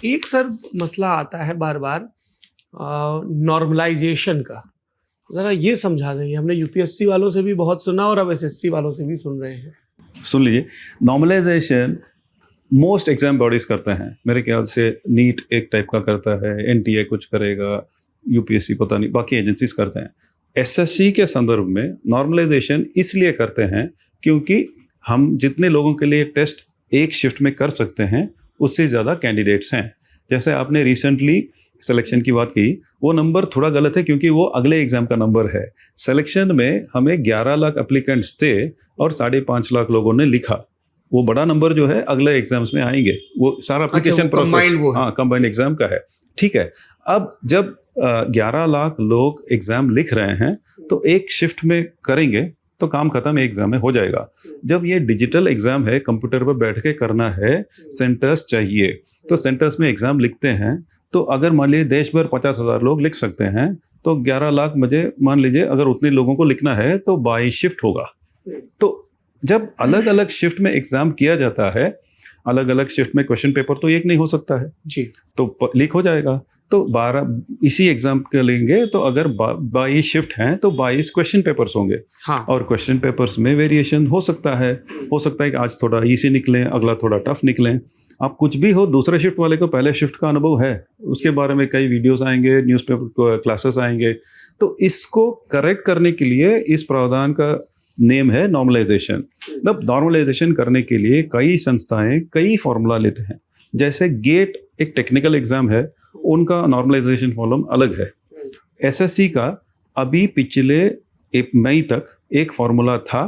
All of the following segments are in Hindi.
एक सर मसला आता है बार बार नॉर्मलाइजेशन का, ज़रा ये समझा देंगे। हमने यूपीएससी वालों से भी बहुत सुना और अब एसएससी वालों से भी सुन रहे हैं। सुन लीजिए, नॉर्मलाइजेशन मोस्ट एग्जाम बॉडीज करते हैं। मेरे ख्याल से नीट एक टाइप का करता है, एनटीए कुछ करेगा, यूपीएससी पता नहीं, बाकी एजेंसीज करते हैं। एसएससी के संदर्भ में नॉर्मलाइजेशन इसलिए करते हैं क्योंकि हम जितने लोगों के लिए टेस्ट एक शिफ्ट में कर सकते हैं उससे ज़्यादा कैंडिडेट्स हैं। जैसे आपने रिसेंटली सिलेक्शन की बात की, वो नंबर थोड़ा गलत है क्योंकि वो अगले एग्जाम का नंबर है। सिलेक्शन में हमें 11 लाख एप्लीकेंट्स थे और 5.5 लाख लोगों ने लिखा। वो बड़ा नंबर जो है अगले एग्जाम्स में आएंगे, वो सारा एप्लीकेशन प्रोसेस कंबाइंड एग्जाम का है। ठीक है, अब जब 11 लाख लोग एग्जाम लिख रहे हैं तो एक शिफ्ट में करेंगे तो काम खत्म, एक एग्जाम में हो जाएगा। जब ये डिजिटल एग्जाम है, कंप्यूटर पर बैठ के करना है, सेंटर्स चाहिए, तो सेंटर्स में एग्जाम लिखते हैं। तो अगर मान लीजिए देश भर 50,000 लोग लिख सकते हैं तो 11 लाख मुझे मान लीजिए अगर उतने लोगों को लिखना है तो 22 शिफ्ट होगा। तो जब अलग अलग शिफ्ट में एग्जाम किया जाता है, अलग अलग शिफ्ट में क्वेश्चन पेपर तो एक नहीं हो सकता है जी, तो लीक हो जाएगा। तो 12 इसी एग्जाम के लेंगे तो अगर 22 शिफ्ट हैं तो 22 क्वेश्चन पेपर्स होंगे। हाँ। और क्वेश्चन पेपर्स में वेरिएशन हो सकता है कि आज थोड़ा इजी निकले, अगला थोड़ा टफ निकले। आप कुछ भी हो, दूसरे शिफ्ट वाले को पहले शिफ्ट का अनुभव है, उसके बारे में कई वीडियोस आएंगे, न्यूज़पेपर क्लासेस आएंगे। तो इसको करेक्ट करने के लिए इस प्रावधान का नेम है नॉर्मलाइजेशन। मतलब नॉर्मलाइजेशन करने के लिए कई संस्थाएं कई फॉर्मूला लेते हैं। जैसे गेट एक टेक्निकल एग्जाम है, उनका नॉर्मलाइजेशन फॉर्मूला अलग है। एसएससी का अभी पिछले 1 मई तक एक फॉर्मूला था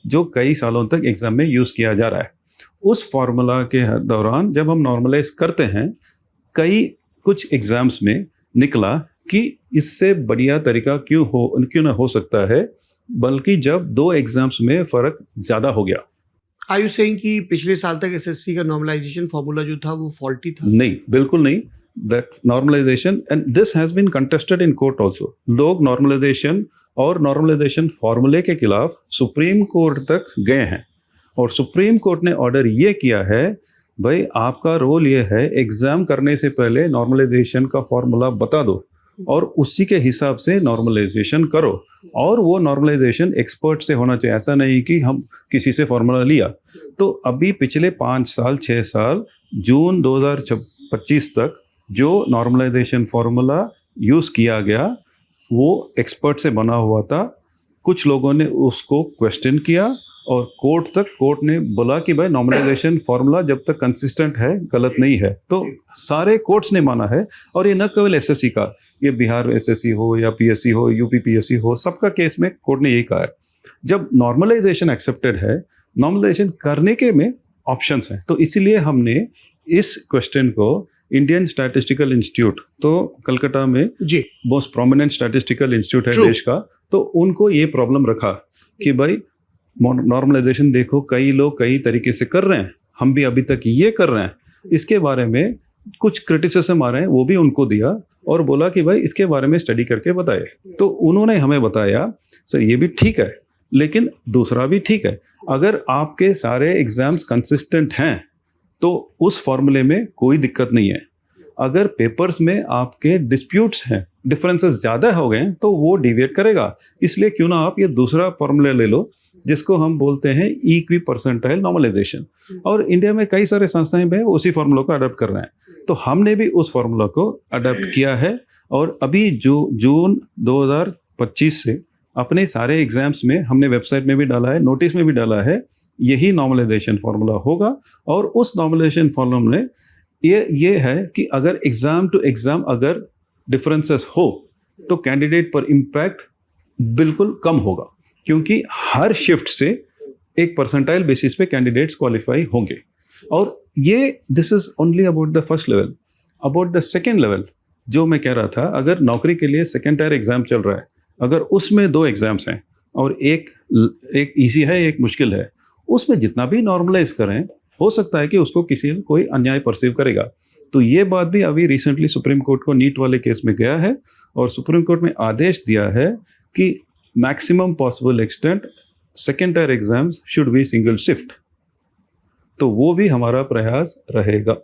जो कई सालों तक एग्जाम में यूज़ किया जा रहा है। उस फॉर्मूला के दौरान जब हम नॉर्मलाइज करते हैं, कुछ एग्जाम्स में निकला कि इससे बढ़िया तरीका क्यों ना हो सकता है, बल्कि जब 2 एग्जाम्स में फ़र्क ज़्यादा हो गया। आर यू सेइंग कि पिछले साल तक एसएससी का नॉर्मलाइजेशन फॉर्मूला जो था वो फॉल्टी था? नहीं, बिल्कुल नहीं। That normalization and this has been contested in court also. लोग नॉर्मलाइजेशन और नॉर्मलाइजेशन फॉर्मूले के खिलाफ सुप्रीम कोर्ट तक गए हैं और सुप्रीम कोर्ट ने ऑर्डर ये किया है, भाई आपका रोल ये है एग्जाम करने से पहले नॉर्मलाइजेशन का फॉर्मूला बता दो और उसी के हिसाब से नॉर्मलाइजेशन करो। और वो नॉर्मलाइजेशन एक्सपर्ट से होना चाहिए, ऐसा नहीं कि हम किसी से फॉर्मूला लिया। तो अभी पिछले 5 साल 6 साल जून 2025 तक जो नॉर्मलाइजेशन फॉर्मूला यूज़ किया गया वो एक्सपर्ट से बना हुआ था। कुछ लोगों ने उसको क्वेश्चन किया और कोर्ट ने बोला कि भाई नॉर्मलाइजेशन फॉर्मूला जब तक कंसिस्टेंट है, गलत नहीं है। तो सारे कोर्ट्स ने माना है। और ये न केवल एसएससी का, ये बिहार एसएससी हो या पीएससी हो, यूपी पीएससी हो, सबका केस में कोर्ट ने यही कहा है। जब नॉर्मलाइजेशन एक्सेप्टेड है, नॉर्मलाइजेशन करने के में ऑप्शंस हैं। तो इसीलिए हमने इस क्वेश्चन को इंडियन स्टैटिस्टिकल इंस्टीट्यूट, तो कलकत्ता में जी मोस्ट प्रोमिनेंट स्टैटिस्टिकल इंस्टीट्यूट है देश का, तो उनको ये प्रॉब्लम रखा कि भाई नॉर्मलाइजेशन देखो कई लोग कई तरीके से कर रहे हैं, हम भी अभी तक ये कर रहे हैं, इसके बारे में कुछ क्रिटिसिज्म आ रहे हैं, वो भी उनको दिया और बोला कि भाई इसके बारे में स्टडी करके बताए। तो उन्होंने हमें बताया सर ये भी ठीक है लेकिन दूसरा भी ठीक है। अगर आपके सारे एग्जाम्स कंसिस्टेंट हैं तो उस फॉर्मूले में कोई दिक्कत नहीं है। अगर पेपर्स में आपके डिस्प्यूट्स हैं, डिफरेंसेस ज़्यादा हो गए तो वो डिविएट करेगा। इसलिए क्यों ना आप ये दूसरा फॉर्मूला ले लो जिसको हम बोलते हैं इक्वी परसेंटाइल नॉर्मलाइजेशन। और इंडिया में कई सारे संस्थाएं हैं वो उसी फॉर्मूला को अडॉप्ट कर रहे हैं। तो हमने भी उस फॉर्मूला को अडॉप्ट किया है और अभी जून 2025 से अपने सारे एग्जाम्स में हमने वेबसाइट में भी डाला है, नोटिस में भी डाला है, यही नॉर्मलाइजेशन फॉर्मूला होगा। और उस नॉर्मलाइजेशन फॉर्मूला में ये है कि अगर एग्जाम टू एग्जाम अगर डिफरेंसेस हो तो कैंडिडेट पर इम्पैक्ट बिल्कुल कम होगा, क्योंकि हर शिफ्ट से एक परसेंटाइल बेसिस पे कैंडिडेट्स क्वालिफाई होंगे। और ये this is only about the first level. About the second level जो मैं कह रहा था, अगर नौकरी के लिए सेकेंड टायर एग्जाम चल रहा है, अगर उसमें 2 एग्जाम्स हैं और एक ईजी है एक मुश्किल है, उसमें जितना भी नॉर्मलाइज करें हो सकता है कि उसको कोई अन्याय परसीव करेगा। तो ये बात भी अभी रिसेंटली सुप्रीम कोर्ट को नीट वाले केस में गया है और सुप्रीम कोर्ट में आदेश दिया है कि maximum possible extent second tyre exams should be single shift. तो वो भी हमारा प्रयास रहेगा।